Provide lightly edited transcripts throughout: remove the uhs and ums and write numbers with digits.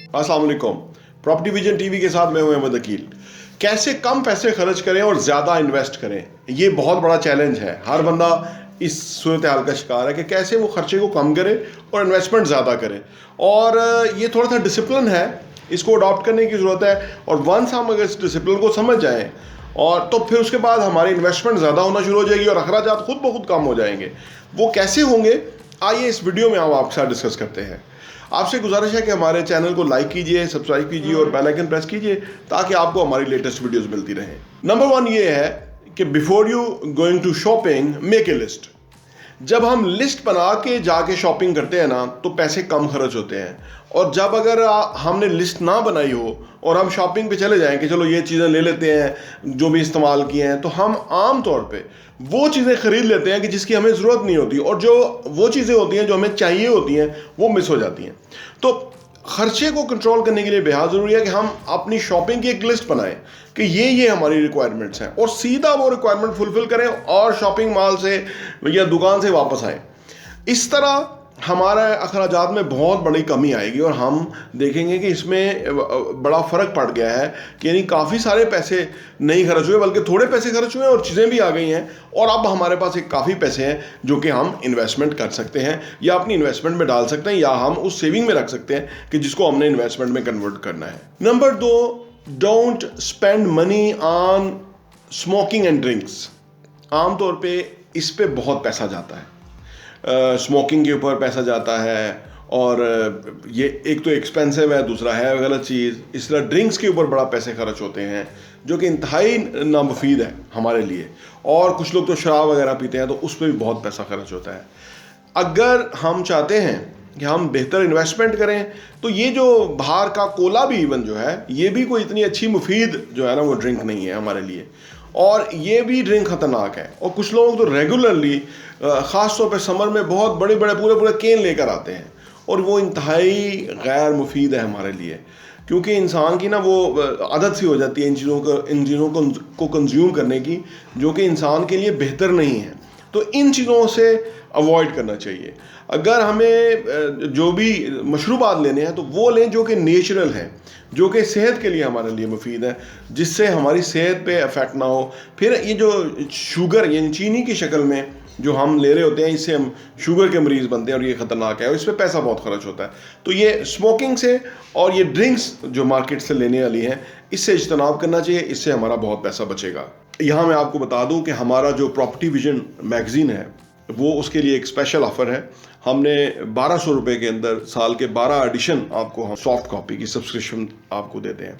अस्सलाम वालेकुम। Property vision TV के साथ मैं हूं अहमद अकील। कैसे कम पैसे खर्च करें और ज़्यादा इन्वेस्ट करें, ये बहुत बड़ा चैलेंज है। हर बंदा इस सूरत हाल का शिकार है कि कैसे वो खर्चे को कम करे और इन्वेस्टमेंट ज़्यादा करे। और ये थोड़ा सा डिसिप्लिन है, इसको अडॉप्ट करने की ज़रूरत है। और वंस हम अगर इस डिसिप्लिन को समझ जाएँ और तो फिर उसके बाद हमारी इन्वेस्टमेंट ज़्यादा होना शुरू हो जाएगी और अखराजात खुद ब खुद कम हो जाएंगे। वो कैसे होंगे, आइए इस वीडियो में हम आपके साथ डिस्कस करते हैं। आपसे गुजारिश है कि हमारे चैनल को लाइक कीजिए, सब्सक्राइब कीजिए और बेल आइकन प्रेस कीजिए ताकि आपको हमारी लेटेस्ट वीडियोस मिलती रहें। नंबर 1 ये है कि before you going to shopping make a list. जब हम लिस्ट बना के जाके शॉपिंग करते हैं ना तो पैसे कम खर्च होते हैं। और जब अगर हमने लिस्ट ना बनाई हो और हम शॉपिंग पे चले जाएं कि चलो ये चीज़ें ले लेते हैं जो भी इस्तेमाल किए हैं, तो हम आम तौर पे वो चीज़ें ख़रीद लेते हैं कि जिसकी हमें ज़रूरत नहीं होती, और जो वो चीज़ें होती हैं जो हमें चाहिए होती हैं वो मिस हो जाती हैं। तो खर्चे को कंट्रोल करने के लिए बेहद ज़रूरी है कि हम अपनी शॉपिंग की एक लिस्ट बनाएं कि ये हमारी रिक्वायरमेंट्स हैं और सीधा वो रिक्वायरमेंट फुलफिल करें और शॉपिंग मॉल से या दुकान से वापस आएँ। इस तरह हमारे अखराजात में बहुत बड़ी कमी आएगी और हम देखेंगे कि इसमें बड़ा फ़र्क पड़ गया है कि यानी काफ़ी सारे पैसे नहीं खर्च हुए बल्कि थोड़े पैसे खर्च हुए और चीज़ें भी आ गई हैं। और अब हमारे पास एक काफ़ी पैसे हैं जो कि हम इन्वेस्टमेंट कर सकते हैं या अपनी इन्वेस्टमेंट में डाल सकते हैं या हम उस सेविंग में रख सकते हैं कि जिसको हमने इन्वेस्टमेंट में कन्वर्ट करना है। Number 2, don't spend money on smoking and drinks. आमतौर पर इस पर बहुत पैसा जाता है। स्मोकिंग के ऊपर पैसा जाता है और ये एक तो एक्सपेंसिव है, दूसरा है गलत चीज़। इस तरह ड्रिंक्स के ऊपर बड़ा पैसे खर्च होते हैं जो कि इंतहाई नामुफीद है हमारे लिए। और कुछ लोग तो शराब वगैरह पीते हैं तो उस पर भी बहुत पैसा खर्च होता है। अगर हम चाहते हैं कि हम बेहतर इन्वेस्टमेंट करें तो ये जो बाहर का कोला भी इवन जो है ये भी कोई इतनी अच्छी मुफीद जो है ना वो ड्रिंक नहीं है हमारे लिए, और ये भी ड्रिंक ख़तरनाक है। और कुछ लोग तो रेगुलरली ख़ास तौर पे समर में बहुत बड़े बड़े पूरे केन लेकर आते हैं और वो इंतहाई गैर मुफीद है हमारे लिए, क्योंकि इंसान की ना वो आदत सी हो जाती है इन चीज़ों को कंज्यूम करने की जो कि इंसान के लिए बेहतर नहीं है। तो इन चीज़ों से अवॉइड करना चाहिए। अगर हमें जो भी मशरूबात लेने हैं तो वो लें जो कि नेचुरल हैं, जो कि सेहत के लिए हमारे लिए मुफीद है, जिससे हमारी सेहत पे अफेक्ट ना हो। फिर ये जो शुगर यानी चीनी की शक्ल में जो हम ले रहे होते हैं, इससे हम शुगर के मरीज़ बनते हैं और ये ख़तरनाक है और इस पर पैसा बहुत खर्च होता है। तो ये स्मोकिंग से और ये ड्रिंक्स जो मार्केट से लेने वाली हैं इससे इज्तनाब करना चाहिए, इससे हमारा बहुत पैसा बचेगा। यहाँ मैं आपको बता दूँ कि हमारा जो प्रॉपर्टी विजन मैगज़ीन है वो उसके लिए एक स्पेशल ऑफ़र है। हमने 1200 रुपये के अंदर साल के 12 एडिशन आपको हम सॉफ्ट कॉपी की सब्सक्रिप्शन आपको देते हैं,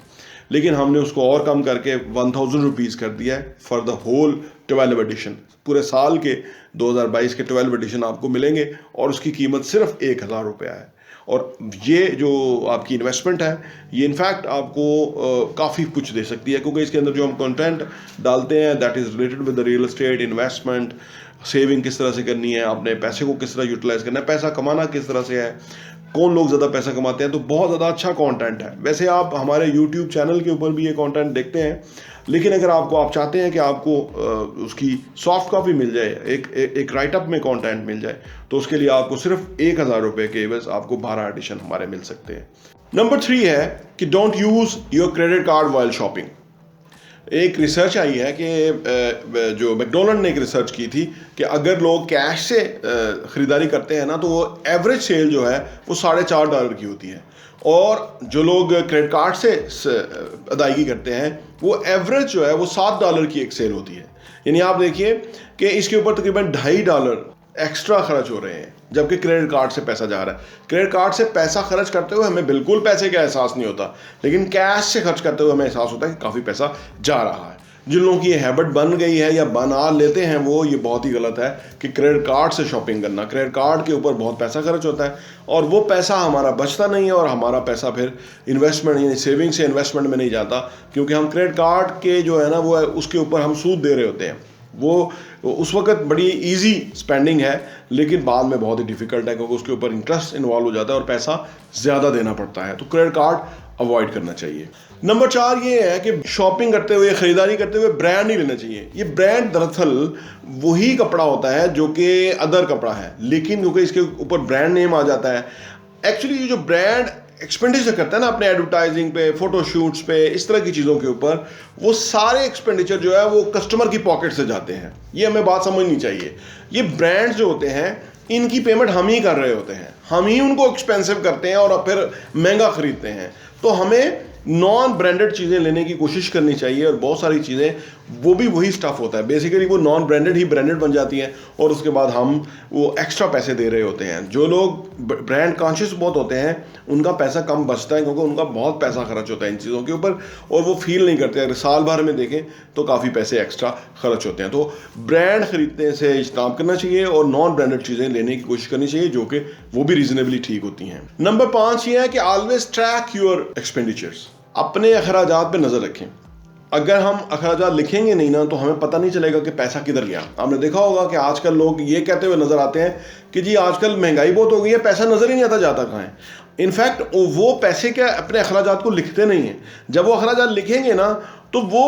लेकिन हमने उसको और कम करके 1000 रुपीज़ कर दिया है फॉर द होल 12 एडिशन। पूरे साल के 2022 के 12 एडिशन आपको मिलेंगे और उसकी कीमत सिर्फ 1000 रुपया है। और ये जो आपकी इन्वेस्टमेंट है ये इनफैक्ट आपको काफ़ी कुछ दे सकती है, क्योंकि इसके अंदर जो हम कंटेंट डालते हैं that is related with the real estate, investment, saving किस तरह से करनी है, अपने पैसे को किस तरह यूटिलाइज करना है, पैसा कमाना किस तरह से है, कौन लोग ज़्यादा पैसा कमाते हैं। तो बहुत ज़्यादा अच्छा कंटेंट है। वैसे आप हमारे यूट्यूब चैनल के ऊपर भी ये कंटेंट देखते हैं, लेकिन अगर आप चाहते हैं कि आपको उसकी सॉफ्ट कॉपी मिल जाए, एक राइटअप में कंटेंट मिल जाए, तो उसके लिए आपको सिर्फ 1000 रुपये के एवज आपको 12 एडिशन हमारे मिल सकते हैं। नंबर 3 है कि don't use your credit card while shopping. एक रिसर्च आई है कि जो मैकडोनल्ड ने एक रिसर्च की थी कि अगर लोग कैश से ख़रीदारी करते हैं ना तो वो एवरेज सेल जो है वो $4.5 की होती है, और जो लोग क्रेडिट कार्ड से अदायगी करते हैं वो एवरेज जो है वो $7 की एक सेल होती है। यानी आप देखिए कि इसके ऊपर तकरीबन $2.5 एक्स्ट्रा खर्च हो रहे हैं, जबकि क्रेडिट कार्ड से पैसा जा रहा है। क्रेडिट कार्ड से पैसा खर्च करते हुए हमें बिल्कुल पैसे का एहसास नहीं होता, लेकिन कैश से खर्च करते हुए हमें एहसास होता है कि काफ़ी पैसा जा रहा है। जिन लोगों की ये हैबिट बन गई है या बना लेते हैं वो ये बहुत ही गलत है कि क्रेडिट कार्ड से शॉपिंग करना। क्रेडिट कार्ड के ऊपर बहुत पैसा खर्च होता है और वो पैसा हमारा बचता नहीं है और हमारा पैसा फिर इन्वेस्टमेंट यानी सेविंग से इन्वेस्टमेंट में नहीं जाता, क्योंकि हम क्रेडिट कार्ड के जो है ना वो उसके ऊपर हम सूद दे रहे होते हैं। वो उस वक्त बड़ी इजी स्पेंडिंग है, लेकिन बाद में बहुत ही डिफ़िकल्ट है क्योंकि उसके ऊपर इंटरेस्ट इन्वॉल्व हो जाता है और पैसा ज़्यादा देना पड़ता है। तो क्रेडिट कार्ड अवॉइड करना चाहिए। नंबर 4 ये है कि शॉपिंग करते हुए, ख़रीदारी करते हुए ब्रांड नहीं लेना चाहिए। ये ब्रांड दरअसल वही कपड़ा होता है जो कि अदर कपड़ा है, लेकिन क्योंकि इसके ऊपर ब्रांड नेम आ जाता है, एक्चुअली ये जो ब्रांड एक्सपेंडिचर करता है ना अपने एडवर्टाइजिंग पे, फोटोशूट्स पे, इस तरह की चीज़ों के ऊपर, वो सारे एक्सपेंडिचर जो है वो कस्टमर की पॉकेट से जाते हैं। ये हमें बात समझनी चाहिए। ये ब्रांड्स जो होते हैं इनकी पेमेंट हम ही कर रहे होते हैं, हम ही उनको एक्सपेंसिव करते हैं और फिर महंगा खरीदते हैं। तो हमें नॉन ब्रांडेड चीज़ें लेने की कोशिश करनी चाहिए, और बहुत सारी चीज़ें वो भी वही स्टफ़ होता है, बेसिकली वो नॉन ब्रांडेड ही ब्रांडेड बन जाती हैं, और उसके बाद हम वो एक्स्ट्रा पैसे दे रहे होते हैं। जो लोग ब्रांड कॉन्शियस बहुत होते हैं उनका पैसा कम बचता है, क्योंकि उनका बहुत पैसा खर्च होता है इन चीज़ों के ऊपर, और वो फील नहीं करते। अगर साल भर में देखें तो काफ़ी पैसे एक्स्ट्रा खर्च होते हैं। तो ब्रांड खरीदने से इज्तनाब करना चाहिए और नॉन ब्रांडेड चीज़ें लेने की कोशिश करनी चाहिए, जो कि वो भी रीजनेबली ठीक होती हैं। नंबर 5 ये है कि ऑलवेज ट्रैक योर एक्सपेंडिचर्स। अपने अखराजात पे नज़र रखें। अगर हम अखराजात लिखेंगे नहीं ना तो हमें पता नहीं चलेगा कि पैसा किधर गया। आपने देखा होगा कि आजकल लोग ये कहते हुए नज़र आते हैं कि जी आजकल महंगाई बहुत हो गई है, पैसा नज़र ही नहीं आता जाता कहाँ है। इनफैक्ट वो पैसे के अपने अखराजात को लिखते नहीं हैं। जब वो अखराजात लिखेंगे ना तो वो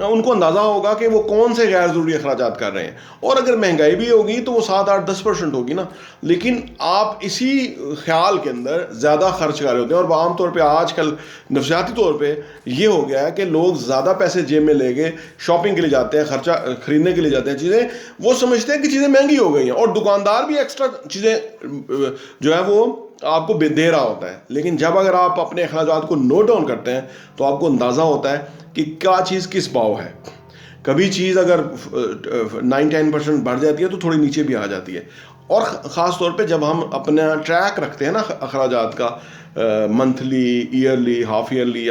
उनको अंदाज़ा होगा कि वो कौन से गैर ज़रूरी अखराजात कर रहे हैं, और अगर महंगाई भी होगी तो वो 7-8-10% होगी ना। लेकिन आप इसी ख्याल के अंदर ज़्यादा खर्च कर रहे होते हैं, और आमतौर पे आजकल नफसियाती तौर पे ये हो गया है कि लोग ज़्यादा पैसे जेब में लेके शॉपिंग के लिए जाते हैं, खर्चा खरीदने के लिए जाते हैं चीज़ें। वो समझते हैं कि चीज़ें महंगी हो गई हैं, और दुकानदार भी एक्स्ट्रा चीज़ें जो है वो आपको दे रहा होता है। लेकिन जब अगर आप अपने अखराजात को नोट डाउन करते हैं तो आपको अंदाज़ा होता है कि क्या चीज़ किस भाव है। कभी चीज़ अगर 9-10% बढ़ जाती है तो थोड़ी नीचे भी आ जाती है। और ख़ास तौर पे जब हम अपना ट्रैक रखते हैं ना अखराजात का, मंथली, ईयरली, हाफ ईयरली,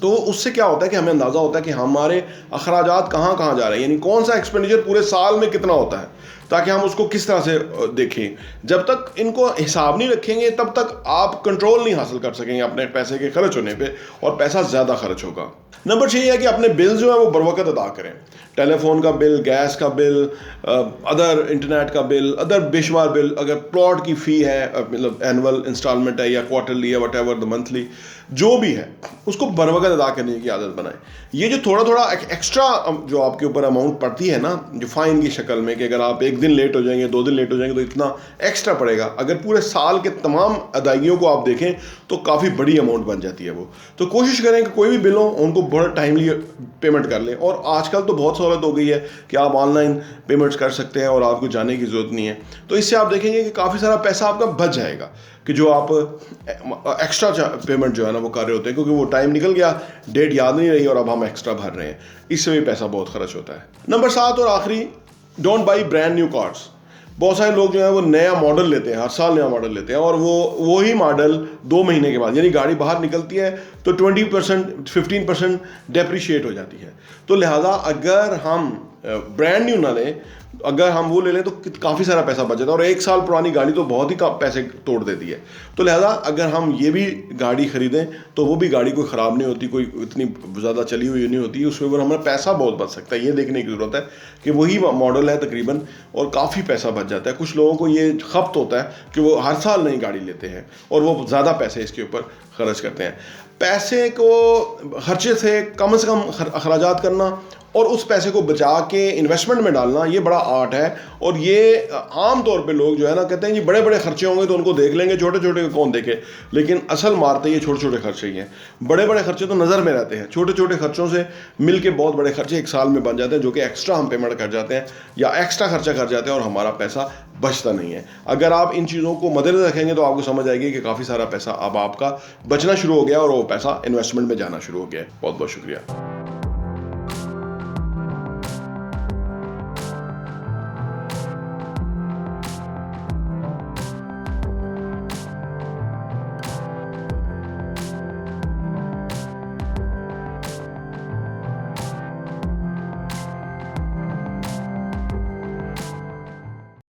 तो उससे क्या होता है कि हमें अंदाज़ा होता है कि हमारे अखराजात कहाँ कहाँ जा रहे हैं, यानी कौन सा एक्सपेंडिचर पूरे साल में कितना होता है, ताकि हम उसको किस तरह से देखें। जब तक इनको हिसाब नहीं रखेंगे तब तक आप कंट्रोल नहीं हासिल कर सकेंगे अपने पैसे के खर्च होने पे, और पैसा ज़्यादा खर्च होगा। नंबर 6 है कि अपने बिल जो है वो बरवकत अदा करें। टेलीफोन का बिल, गैस का बिल, अदर इंटरनेट का बिल, अदर बेशुमार बिल, अगर प्लॉट की फ़ी है, मतलब एनुअल इंस्टॉलमेंट है या क्वार्टरली है, वट एवर द मंथली जो भी है, उसको बरवकत अदा करने की आदत बनाएं। ये जो थोड़ा थोड़ा एक्स्ट्रा जो आपके ऊपर अमाउंट पड़ती है ना, जो फ़ाइन की शक्ल में, कि अगर आप 1 दिन लेट हो जाएंगे, 2 दिन लेट हो जाएंगे तो इतना एक्स्ट्रा पड़ेगा, अगर पूरे साल के तमाम अदायगियों को आप देखें तो काफ़ी बड़ी अमाउंट बन जाती है वो। तो कोशिश करें कि कोई भी बिल हो उनको बहुत टाइमली पेमेंट कर लें। और आजकल तो बहुत सहूलत हो गई है कि आप ऑनलाइन पेमेंट्स कर सकते हैं और आपको जाने की ज़रूरत नहीं है। तो इससे आप देखेंगे कि काफ़ी सारा पैसा आपका बच जाएगा, कि जो आप एक्स्ट्रा पेमेंट जो है ना वो कर रहे होते हैं, क्योंकि वो टाइम निकल गया, डेट याद नहीं रही और अब हम एक्स्ट्रा भर रहे हैं, इससे भी पैसा बहुत खर्च होता है। नंबर 7 और आखिरी, don't buy brand new cars. बहुत सारे लोग जो है वो नया मॉडल लेते हैं, हर साल नया मॉडल लेते हैं, और वो ही मॉडल 2 महीने के बाद, यानी गाड़ी बाहर निकलती है तो 20% 15% डेप्रिशिएट हो जाती है। तो लिहाजा अगर हम ब्रांड न्यू ना लें, अगर हम वो ले लें तो काफ़ी सारा पैसा बच जाता है, और 1 साल पुरानी गाड़ी तो बहुत ही पैसे तोड़ देती है। तो लिहाजा अगर हम ये भी गाड़ी ख़रीदें तो वो भी गाड़ी कोई ख़राब नहीं होती, कोई इतनी ज़्यादा चली हुई नहीं होती, उसके ऊपर हमारा पैसा बहुत बच सकता है। ये देखने की ज़रूरत है कि वही मॉडल है तकरीबन और काफ़ी पैसा बच जाता है। कुछ लोगों को ये खपत होता है कि वो हर साल नई गाड़ी लेते हैं और वो ज़्यादा पैसे इसके ऊपर खर्च करते हैं। पैसे को खर्चे से कम अखराजात करना और उस पैसे को बचा के इन्वेस्टमेंट में डालना, ये बड़ा आर्ट है। और ये आम तौर पे लोग जो है ना कहते हैं जी बड़े बड़े खर्चे होंगे तो उनको देख लेंगे, छोटे छोटे को कौन देखे। लेकिन असल मारते ये छोटे छोटे खर्चे ही हैं। बड़े बड़े खर्चे तो नज़र में रहते हैं, छोटे छोटे खर्चों से मिल के बहुत बड़े खर्चे एक साल में बन जाते हैं, जो कि एक्स्ट्रा हम पेमेंट कर जाते हैं या एक्स्ट्रा खर्चा कर जाते हैं और हमारा पैसा बचता नहीं है। अगर आप इन चीज़ों को मद्देनजर रखेंगे तो आपको समझ आएगी कि काफ़ी सारा पैसा अब आपका बचना शुरू हो गया और वो पैसा इन्वेस्टमेंट में जाना शुरू हो गया है। बहुत बहुत शुक्रिया।